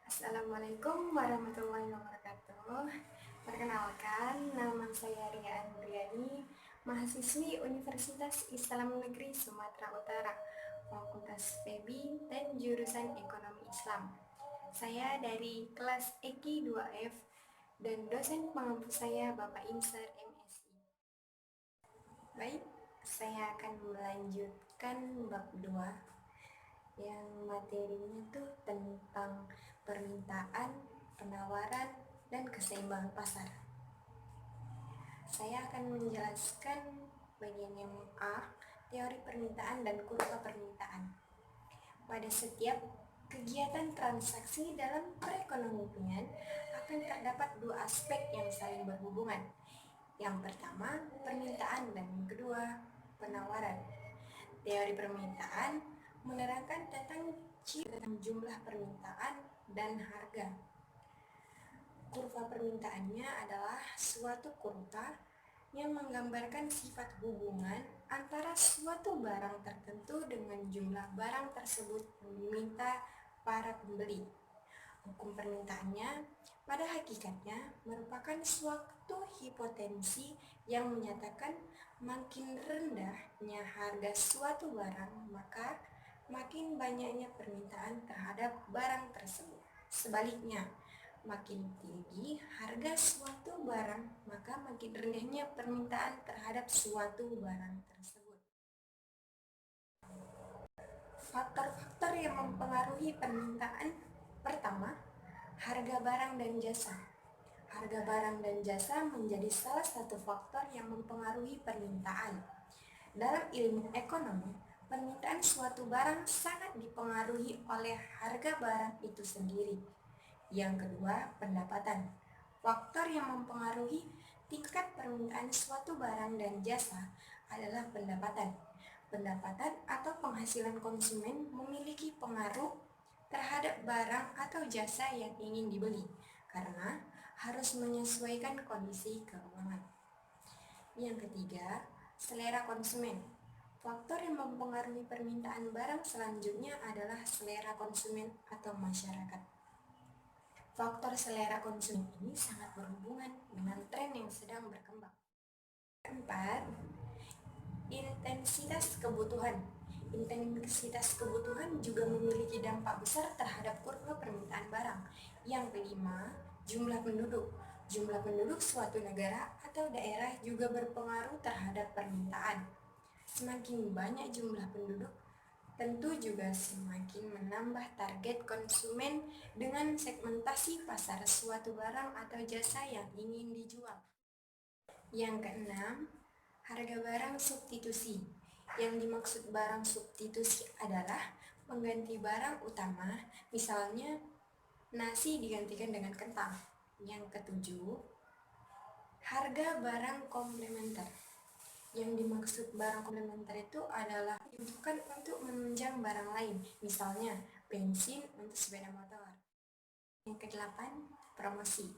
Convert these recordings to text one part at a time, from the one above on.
Assalamualaikum warahmatullahi wabarakatuh. Perkenalkan, nama saya Ria Andriani, mahasiswi Universitas Islam Negeri Sumatera Utara, Fakultas FEBI dan jurusan Ekonomi Islam. Saya dari kelas EKI 2F dan dosen pengampu saya Bapak Insar MSI. Baik, saya akan melanjutkan bab 2 yang materinya tuh tentang permintaan, penawaran, dan keseimbangan pasar. Saya akan menjelaskan bagian yang A, teori permintaan dan kurva permintaan. Pada setiap kegiatan transaksi dalam perekonomian akan terdapat dua aspek yang saling berhubungan. Yang pertama, permintaan, dan yang kedua, penawaran. Teori permintaan menerangkan tentang jumlah permintaan dan harga. Kurva permintaannya adalah suatu kurva yang menggambarkan sifat hubungan antara suatu barang tertentu dengan jumlah barang tersebut yang diminta para pembeli. Hukum permintaannya pada hakikatnya merupakan suatu hipotensi yang menyatakan makin rendahnya harga suatu barang, maka makin banyaknya permintaan terhadap barang tersebut. Sebaliknya, makin tinggi harga suatu barang, maka makin rendahnya permintaan terhadap suatu barang tersebut. Faktor-faktor yang mempengaruhi permintaan: pertama, harga barang dan jasa. Harga barang dan jasa menjadi salah satu faktor yang mempengaruhi permintaan. Dalam ilmu ekonomi, permintaan suatu barang sangat dipengaruhi oleh harga barang itu sendiri. Yang kedua, pendapatan. Faktor yang mempengaruhi tingkat permintaan suatu barang dan jasa adalah pendapatan. Pendapatan atau penghasilan konsumen memiliki pengaruh terhadap barang atau jasa yang ingin dibeli, karena harus menyesuaikan kondisi keuangan. Yang ketiga, selera konsumen. Faktor yang mempengaruhi permintaan barang selanjutnya adalah selera konsumen atau masyarakat. Faktor selera konsumen ini sangat berhubungan dengan tren yang sedang berkembang. Keempat, intensitas kebutuhan. Intensitas kebutuhan juga memiliki dampak besar terhadap kurva permintaan barang. Yang kelima, jumlah penduduk. Jumlah penduduk suatu negara atau daerah juga berpengaruh terhadap permintaan. Semakin banyak jumlah penduduk, tentu juga semakin menambah target konsumen dengan segmentasi pasar suatu barang atau jasa yang ingin dijual. Yang keenam, harga barang substitusi. Yang dimaksud barang substitusi adalah pengganti barang utama, misalnya nasi digantikan dengan kentang. Yang ketujuh, harga barang komplementer. Yang dimaksud barang komplementer itu adalah dibutuhkan untuk menunjang barang lain, misalnya bensin untuk sepeda motor. Yang kedelapan, promosi.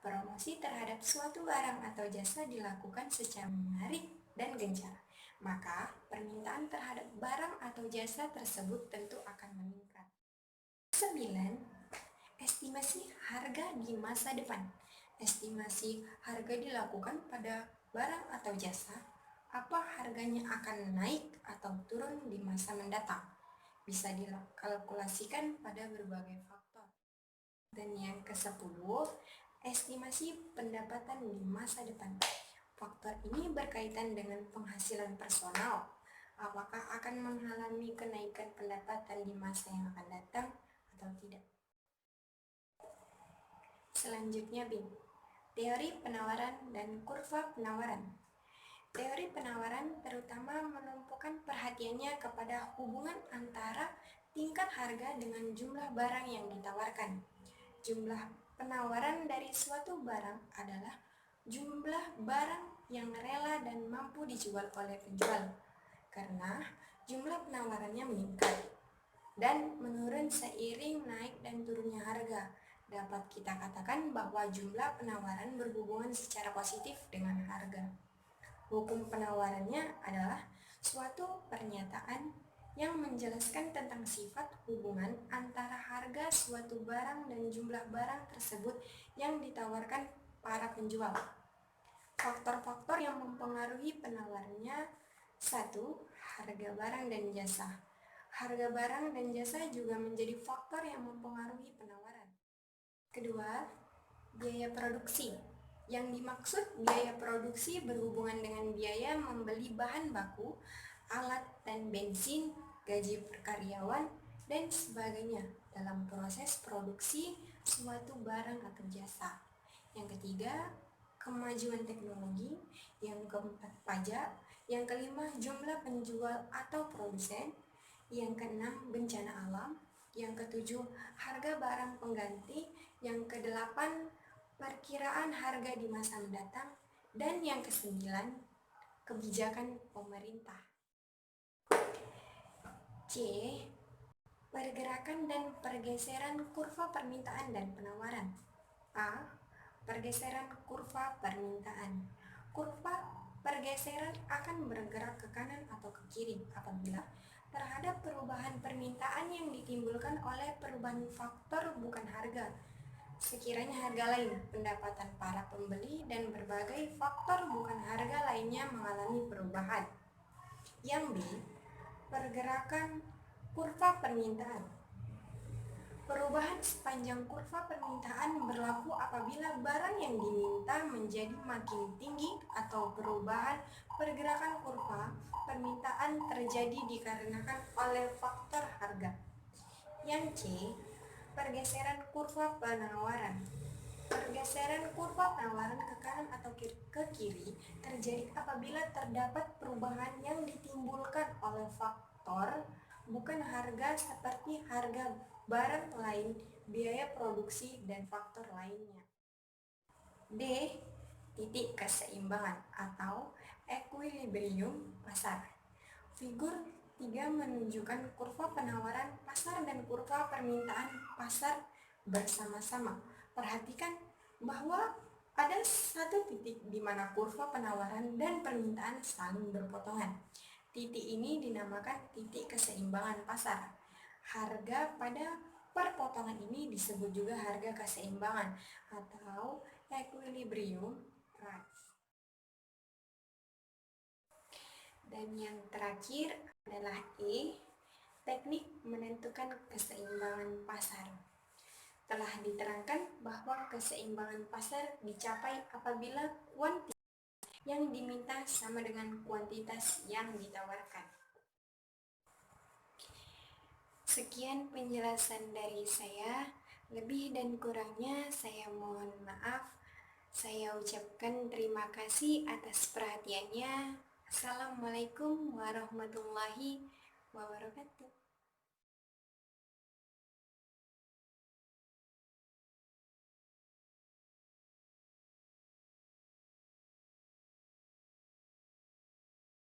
Promosi terhadap suatu barang atau jasa dilakukan secara menarik dan gencar, maka permintaan terhadap barang atau jasa tersebut tentu akan meningkat. 9. Estimasi harga di masa depan. Estimasi harga dilakukan pada barang atau jasa, apa harganya akan naik atau turun di masa mendatang. Bisa dikalkulasikan pada berbagai faktor. Dan yang ke-10, estimasi pendapatan di masa depan. Faktor ini berkaitan dengan penghasilan personal. Apakah akan mengalami kenaikan pendapatan di masa yang akan datang atau tidak. Selanjutnya B, teori penawaran dan kurva penawaran. Teori penawaran terutama menumpukan perhatiannya kepada hubungan antara tingkat harga dengan jumlah barang yang ditawarkan. Jumlah penawaran dari suatu barang adalah jumlah barang yang rela dan mampu dijual oleh penjual, karena jumlah penawarannya meningkat dan menurun seiring naik dan turunnya harga. Dapat kita katakan bahwa jumlah penawaran berhubungan secara positif dengan harga. Hukum penawarannya adalah suatu pernyataan yang menjelaskan tentang sifat hubungan antara harga suatu barang dan jumlah barang tersebut yang ditawarkan para penjual. Faktor-faktor yang mempengaruhi penawarannya: 1. Harga barang dan jasa. Harga barang dan jasa juga menjadi faktor yang mempengaruhi penawaran. Kedua, biaya produksi. Yang dimaksud biaya produksi berhubungan dengan biaya membeli bahan baku, alat dan bensin, gaji per karyawan, dan sebagainya dalam proses produksi suatu barang atau jasa. Yang ketiga, kemajuan teknologi. Yang keempat, pajak. Yang kelima, jumlah penjual atau produsen. Yang keenam, bencana alam. Yang ketujuh, harga barang pengganti. Yang kedelapan, perkiraan harga di masa mendatang. Dan yang kesembilan, kebijakan pemerintah. C. Pergerakan dan pergeseran kurva permintaan dan penawaran. A. Pergeseran kurva permintaan. Kurva pergeseran akan bergerak ke kanan atau ke kiri apabila terhadap perubahan permintaan yang ditimbulkan oleh perubahan faktor bukan harga. Sekiranya harga lain, pendapatan para pembeli, dan berbagai faktor bukan harga lainnya mengalami perubahan. Yang B. Pergerakan kurva permintaan. Perubahan sepanjang kurva permintaan berlaku apabila barang yang diminta menjadi makin tinggi atau perubahan pergerakan kurva permintaan terjadi dikarenakan oleh faktor harga. Yang C. Pergeseran kurva penawaran. Pergeseran kurva penawaran ke kanan atau ke kiri terjadi apabila terdapat perubahan yang ditimbulkan oleh faktor bukan harga seperti harga barang lain, biaya produksi, dan faktor lainnya. D. Titik keseimbangan atau equilibrium pasar. Figur 3 menunjukkan kurva penawaran pasar dan kurva permintaan pasar bersama-sama. Perhatikan bahwa ada satu titik di mana kurva penawaran dan permintaan saling berpotongan. Titik ini dinamakan titik keseimbangan pasar. Harga pada perpotongan ini disebut juga harga keseimbangan atau equilibrium price. Dan yang terakhir adalah E. Teknik menentukan keseimbangan pasar. Telah diterangkan bahwa keseimbangan pasar dicapai apabila kuantitas yang diminta sama dengan kuantitas yang ditawarkan. Sekian penjelasan dari saya. Lebih dan kurangnya saya mohon maaf. Saya ucapkan terima kasih atas perhatiannya. Assalamualaikum warahmatullahi wabarakatuh.